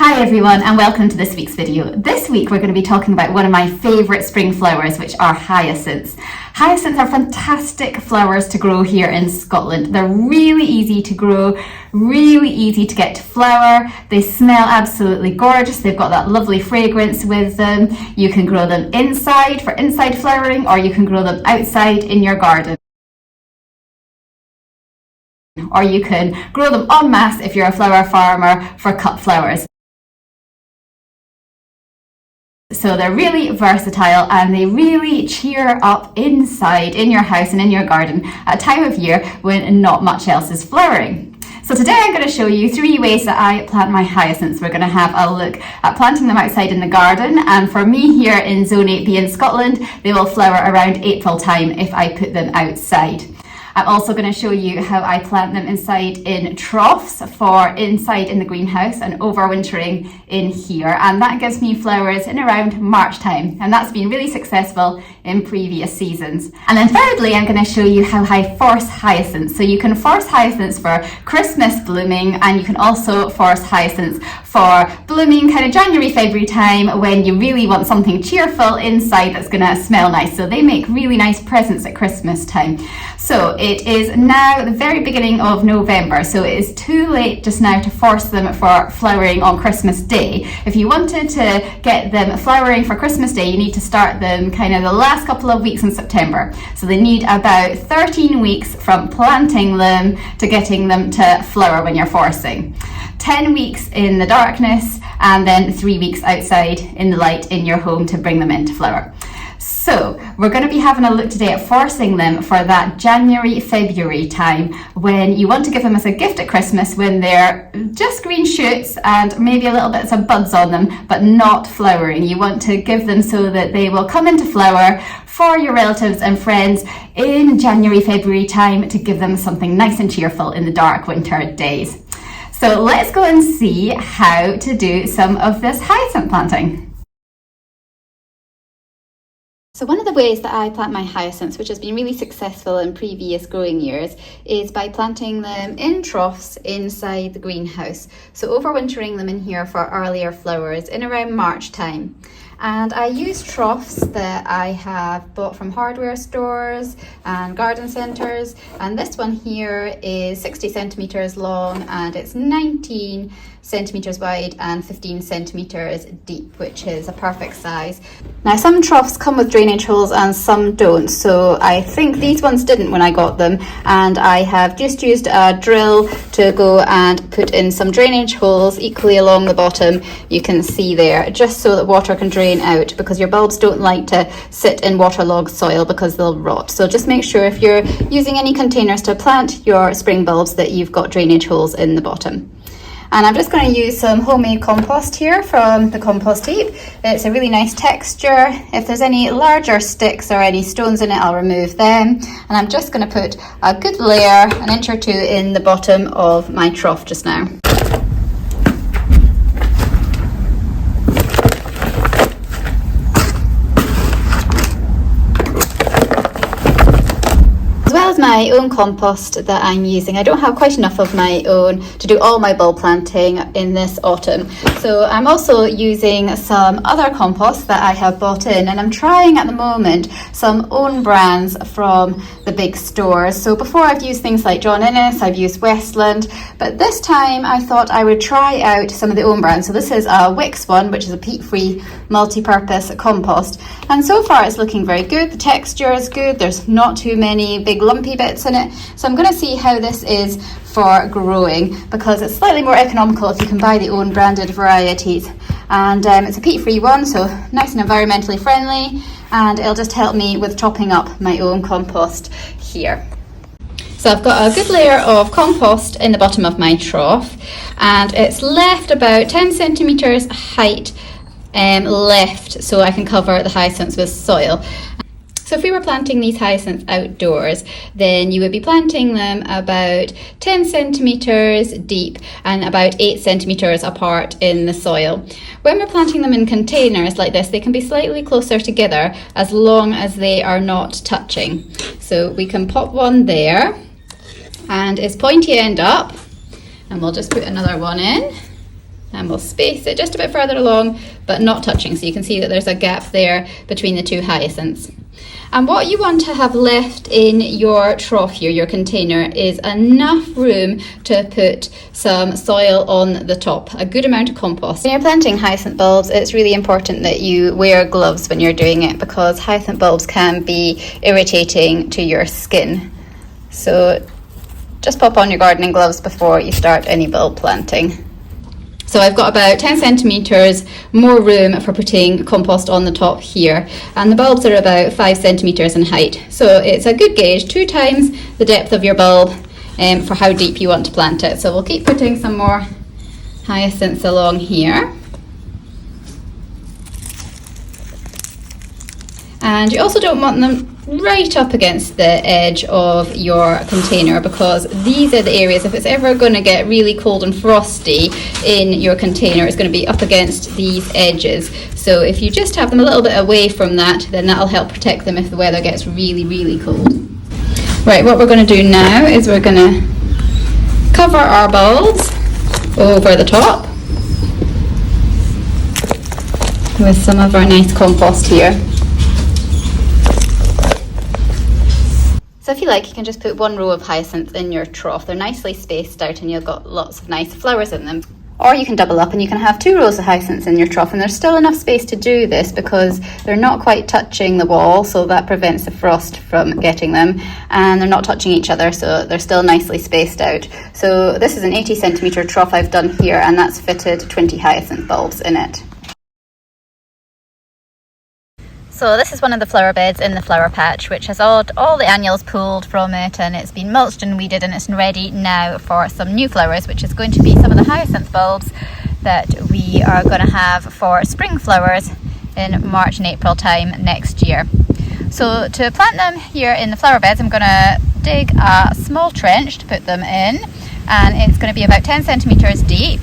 Hi everyone and welcome to this week's video. This week we're going to be talking about one of my favourite spring flowers, which are hyacinths. Hyacinths are fantastic flowers to grow here in Scotland. They're really easy to grow, really easy to get to flower. They smell absolutely gorgeous. They've got that lovely fragrance with them. You can grow them inside for inside flowering, or you can grow them outside in your garden. Or you can grow them en masse if you're a flower farmer for cut flowers. So they're really versatile and they really cheer up inside in your house and in your garden at a time of year when not much else is flowering. So today I'm going to show you 3 ways that I plant my hyacinths. We're going to have a look at planting them outside in the garden, and for me here in Zone 8B in Scotland, they will flower around April time if I put them outside. I'm also going to show you how I plant them inside in troughs for inside in the greenhouse and overwintering in here, and that gives me flowers in around March time, and that's been really successful in previous seasons. And then thirdly, I'm going to show you how I force hyacinths. So you can force hyacinths for Christmas blooming, and you can also force hyacinths for blooming kind of January, February time when you really want something cheerful inside that's going to smell nice. So they make really nice presents at Christmas time. So it is now the very beginning of November, so it is too late just now to force them for flowering on Christmas Day. If you wanted to get them flowering for Christmas Day, you need to start them kind of the last couple of weeks in September. So they need about 13 weeks from planting them to getting them to flower when you're forcing. 10 weeks in the darkness, and then 3 weeks outside in the light in your home to bring them into flower. So we're going to be having a look today at forcing them for that January, February time when you want to give them as a gift at Christmas, when they're just green shoots and maybe a little bit of buds on them but not flowering. You want to give them so that they will come into flower for your relatives and friends in January, February time to give them something nice and cheerful in the dark winter days. So let's go and see how to do some of this hyacinth planting. So one of the ways that I plant my hyacinths, which has been really successful in previous growing years, is by planting them in troughs inside the greenhouse. So overwintering them in here for earlier flowers in around March time. And I use troughs that I have bought from hardware stores and garden centres, and this one here is 60 centimetres long and it's 19 centimetres wide and 15 centimetres deep, which is a perfect size. Now some troughs come with drainage holes and some don't, so I think these ones didn't when I got them, and I have just used a drill to go and put in some drainage holes equally along the bottom, you can see there, just so that water can drain out, because your bulbs don't like to sit in waterlogged soil because they'll rot. So just make sure if you're using any containers to plant your spring bulbs that you've got drainage holes in the bottom. And I'm just going to use some homemade compost here from the compost heap. It's a really nice texture. If there's any larger sticks or any stones in it, I'll remove them. And I'm just going to put a good layer, an inch or two, in the bottom of my trough just now. My own compost that I'm using. I don't have quite enough of my own to do all my bulb planting in this autumn, so I'm also using some other compost that I have bought in, and I'm trying at the moment some own brands from the big stores. So before I've used things like John Innes, I've used Westland, but this time I thought I would try out some of the own brands. So this is a Wix one, which is a peat-free multi-purpose compost, and so far it's looking very good. The texture is good, there's not too many big lumpy bits in it, so I'm going to see how this is for growing, because it's slightly more economical if you can buy the own branded varieties, and it's a peat-free one, so nice and environmentally friendly, and it'll just help me with topping up my own compost here. So I've got a good layer of compost in the bottom of my trough, and it's left about 10 centimetres height left so I can cover the hyacinths with soil. So if we were planting these hyacinths outdoors, then you would be planting them about 10 centimetres deep and about 8 centimetres apart in the soil. When we're planting them in containers like this, they can be slightly closer together as long as they are not touching. So we can pop one there, and it's pointy end up, and we'll just put another one in. And we'll space it just a bit further along, but not touching. So you can see that there's a gap there between the two hyacinths. And what you want to have left in your trough here, your container, is enough room to put some soil on the top, a good amount of compost. When you're planting hyacinth bulbs, it's really important that you wear gloves when you're doing it, because hyacinth bulbs can be irritating to your skin. So just pop on your gardening gloves before you start any bulb planting. So I've got about 10 centimetres more room for putting compost on the top here, and the bulbs are about 5 centimetres in height. So it's a good gauge, 2 times the depth of your bulb for how deep you want to plant it. So we'll keep putting some more hyacinths along here. And you also don't want them right up against the edge of your container, because these are the areas, if it's ever going to get really cold and frosty in your container, it's going to be up against these edges. So if you just have them a little bit away from that, then that'll help protect them if the weather gets really, really cold. Right, what we're going to do now is we're going to cover our bulbs over the top with some of our nice compost here. So if you like, you can just put one row of hyacinths in your trough. They're nicely spaced out and you've got lots of nice flowers in them. Or you can double up and you can have 2 rows of hyacinths in your trough, and there's still enough space to do this because they're not quite touching the wall, so that prevents the frost from getting them, and they're not touching each other, so they're still nicely spaced out. So this is an 80 centimetre trough I've done here, and that's fitted 20 hyacinth bulbs in it. So this is one of the flower beds in the flower patch, which has all the annuals pulled from it, and it's been mulched and weeded, and it's ready now for some new flowers, which is going to be some of the hyacinth bulbs that we are going to have for spring flowers in March and April time next year. So to plant them here in the flower beds, I'm going to dig a small trench to put them in, and it's going to be about 10 centimetres deep.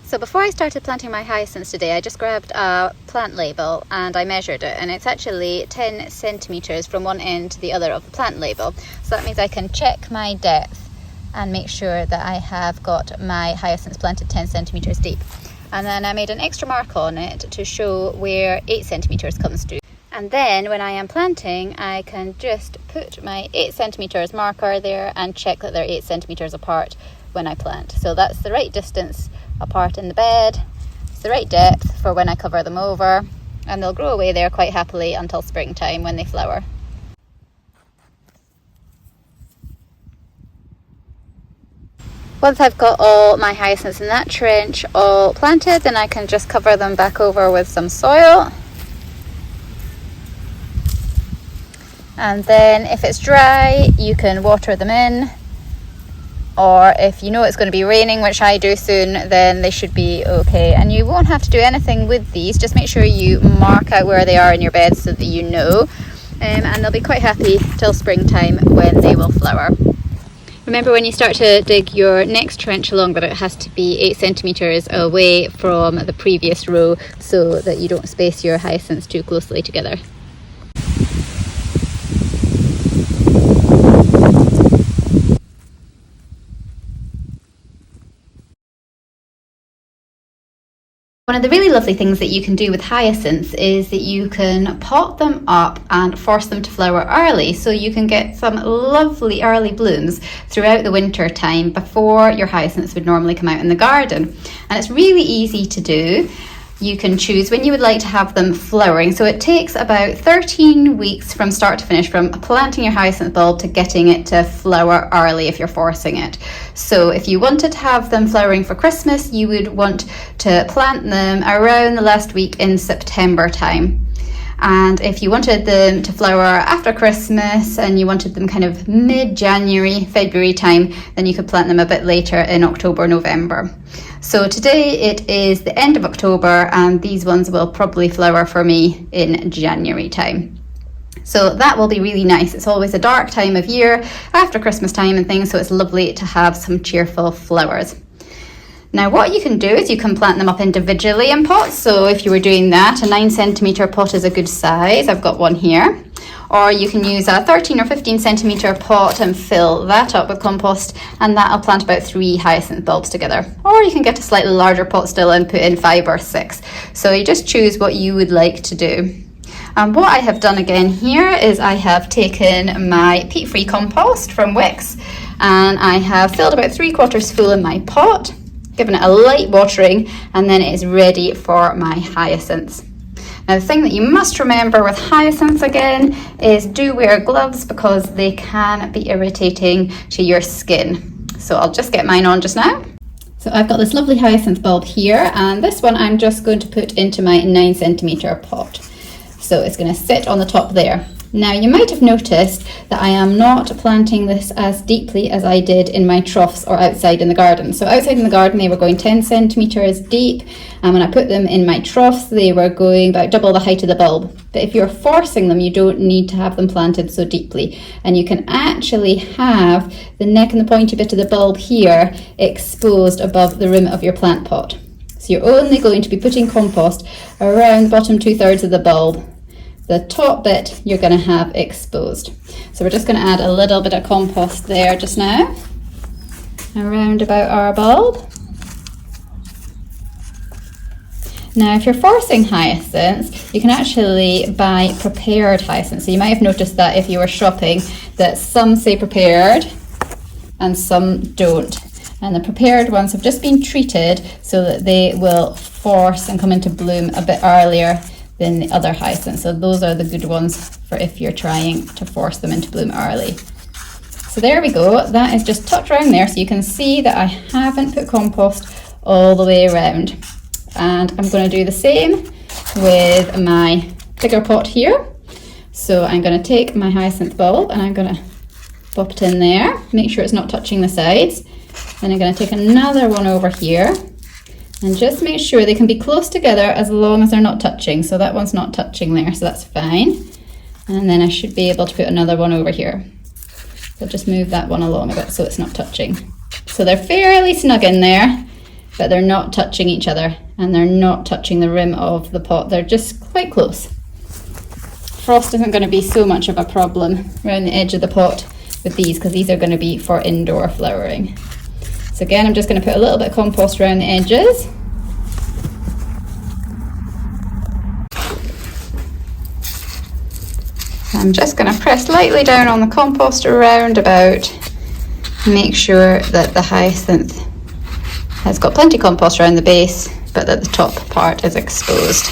So before I started planting my hyacinths today, I just grabbed a plant label and I measured it, and it's actually 10 centimetres from one end to the other of the plant label. So that means I can check my depth and make sure that I have got my hyacinths planted 10 centimetres deep. And then I made an extra mark on it to show where 8 centimetres comes to. And then when I am planting, I can just put my 8 centimetres marker there and check that they're 8 centimetres apart when I plant. So that's the right distance apart in the bed. It's the right depth for when I cover them over, and they'll grow away there quite happily until springtime when they flower. Once I've got all my hyacinths in that trench all planted, then I can just cover them back over with some soil. And then if it's dry, you can water them in. Or if you know it's going to be raining, which I do soon, then they should be okay. And you won't have to do anything with these. Just make sure you mark out where they are in your bed so that you know. And they'll be quite happy till springtime when they will flower. Remember, when you start to dig your next trench along, that it has to be 8 centimetres away from the previous row so that you don't space your hyacinths too closely together. One of the really lovely things that you can do with hyacinths is that you can pot them up and force them to flower early, so you can get some lovely early blooms throughout the winter time before your hyacinths would normally come out in the garden. And it's really easy to do. You can choose when you would like to have them flowering. So it takes about 13 weeks from start to finish, from planting your hyacinth bulb to getting it to flower early if you're forcing it. So if you wanted to have them flowering for Christmas, you would want to plant them around the last week in September time. And if you wanted them to flower after Christmas and you wanted them kind of mid-January, February time, then you could plant them a bit later in October, November. So today it is the end of October, and these ones will probably flower for me in January time. So that will be really nice. It's always a dark time of year after Christmas time and things, so it's lovely to have some cheerful flowers. Now what you can do is you can plant them up individually in pots. So if you were doing that, a 9 centimetre pot is a good size. I've got one here. Or you can use a 13 or 15 centimetre pot and fill that up with compost, and that'll plant about 3 hyacinth bulbs together. Or you can get a slightly larger pot still and put in 5 or 6. So you just choose what you would like to do. And what I have done again here is I have taken my peat-free compost from Wix, and I have filled about 3/4 full in my pot, given it a light watering, and then it is ready for my hyacinths. Now the thing that you must remember with hyacinths again is do wear gloves, because they can be irritating to your skin. So I'll just get mine on just now. So I've got this lovely hyacinth bulb here, and this one I'm just going to put into my 9 centimetre pot. So it's going to sit on the top there. Now you might have noticed that I am not planting this as deeply as I did in my troughs or outside in the garden. So outside in the garden they were going 10 centimetres deep, and when I put them in my troughs they were going about double the height of the bulb. But if you're forcing them, you don't need to have them planted so deeply, and you can actually have the neck and the pointy bit of the bulb here exposed above the rim of your plant pot. So you're only going to be putting compost around the bottom 2/3 of the bulb. The top bit you're going to have exposed. So we're just going to add a little bit of compost there just now, around about our bulb. Now if you're forcing hyacinths, you can actually buy prepared hyacinths. So you might have noticed that if you were shopping that some say prepared and some don't. And the prepared ones have just been treated so that they will force and come into bloom a bit earlier than the other hyacinths. So those are the good ones for if you're trying to force them into bloom early. So there we go, that is just tucked around there, so you can see that I haven't put compost all the way around. And I'm going to do the same with my bigger pot here. So I'm going to take my hyacinth bulb and I'm going to pop it in there, make sure it's not touching the sides. Then I'm going to take another one over here, and just make sure they can be close together as long as they're not touching. So that one's not touching there, so that's fine. And then I should be able to put another one over here. So just move that one along a bit so it's not touching. So they're fairly snug in there, but they're not touching each other, and they're not touching the rim of the pot. They're just quite close. Frost isn't going to be so much of a problem around the edge of the pot with these, because these are going to be for indoor flowering. So again, I'm just going to put a little bit of compost around the edges. I'm just going to press lightly down on the compost around about, make sure that the hyacinth has got plenty of compost around the base, but that the top part is exposed.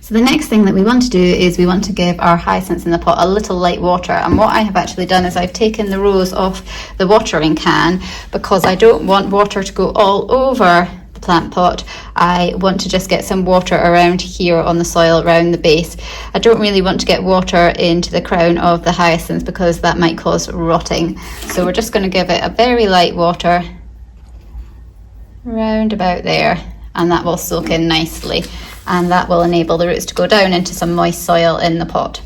So the next thing that we want to do is we want to give our hyacinths in the pot a little light water. And what I have actually done is I've taken the rose off the watering can, because I don't want water to go all over the plant pot. I want to just get some water around here on the soil around the base. I don't really want to get water into the crown of the hyacinths, because that might cause rotting. So we're just going to give it a very light water round about there, and that will soak in nicely, and that will enable the roots to go down into some moist soil in the pot.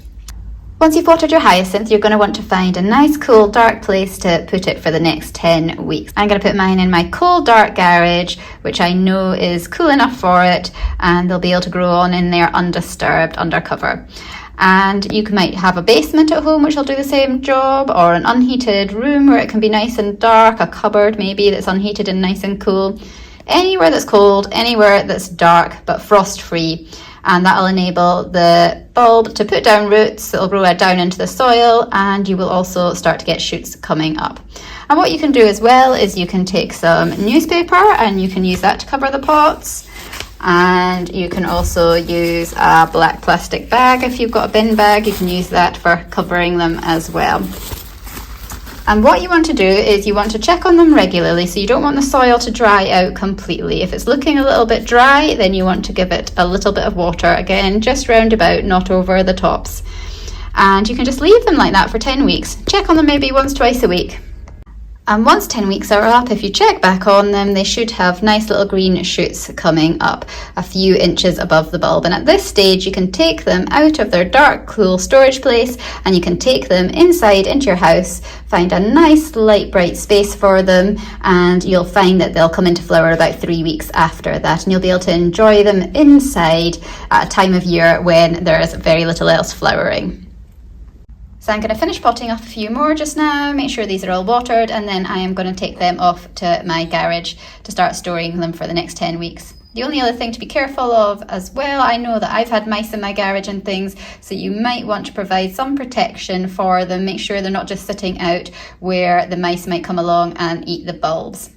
Once you've watered your hyacinth, you're going to want to find a nice cool dark place to put it for the next 10 weeks. I'm going to put mine in my cool dark garage, which I know is cool enough for it, and they'll be able to grow on in there undisturbed, under cover. And you might have a basement at home which will do the same job, or an unheated room where it can be nice and dark, a cupboard maybe that's unheated and nice and cool. Anywhere that's cold, anywhere that's dark but frost free, and that'll enable the bulb to put down roots that'll grow down into the soil, and you will also start to get shoots coming up. And what you can do as well is you can take some newspaper and you can use that to cover the pots, and you can also use a black plastic bag. If you've got a bin bag, you can use that for covering them as well. And what you want to do is you want to check on them regularly, so you don't want the soil to dry out completely. If it's looking a little bit dry, then you want to give it a little bit of water, again, just round about, not over the tops. And you can just leave them like that for 10 weeks. Check on them maybe once, twice a week. And once 10 weeks are up, if you check back on them, they should have nice little green shoots coming up a few inches above the bulb. And at this stage, you can take them out of their dark, cool storage place and you can take them inside into your house, find a nice light, bright space for them, and you'll find that they'll come into flower about 3 weeks after that. And you'll be able to enjoy them inside at a time of year when there is very little else flowering. So I'm going to finish potting off a few more just now, make sure these are all watered, and then I am going to take them off to my garage to start storing them for the next 10 weeks. The only other thing to be careful of as well, I know that I've had mice in my garage and things, so you might want to provide some protection for them. Make sure they're not just sitting out where the mice might come along and eat the bulbs.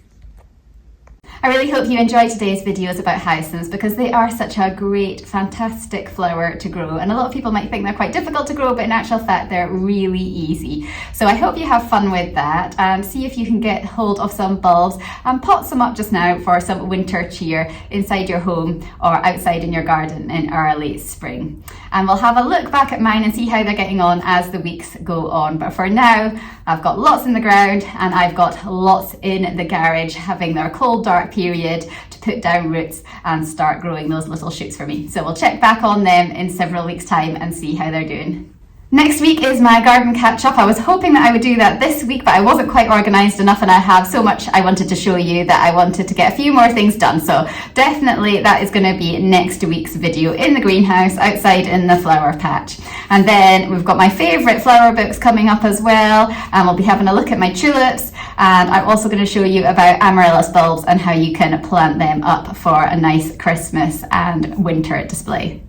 I really hope you enjoyed today's videos about hyacinths because they are such a great, fantastic flower to grow, and a lot of people might think they're quite difficult to grow, but in actual fact they're really easy. So I hope you have fun with that and see if you can get hold of some bulbs and pot some up just now for some winter cheer inside your home or outside in your garden in early spring. And we'll have a look back at mine and see how they're getting on as the weeks go on. But for now, I've got lots in the ground and I've got lots in the garage having their cold, dark period to put down roots and start growing those little shoots for me. So we'll check back on them in several weeks' time and see how they're doing. Next week is my garden catch up. I was hoping that I would do that this week, but I wasn't quite organised enough and I have so much I wanted to show you that I wanted to get a few more things done. So definitely that is going to be next week's video in the greenhouse outside in the flower patch. And then we've got my favourite flower books coming up as well, and we'll be having a look at my tulips, and I'm also going to show you about amaryllis bulbs and how you can plant them up for a nice Christmas and winter display.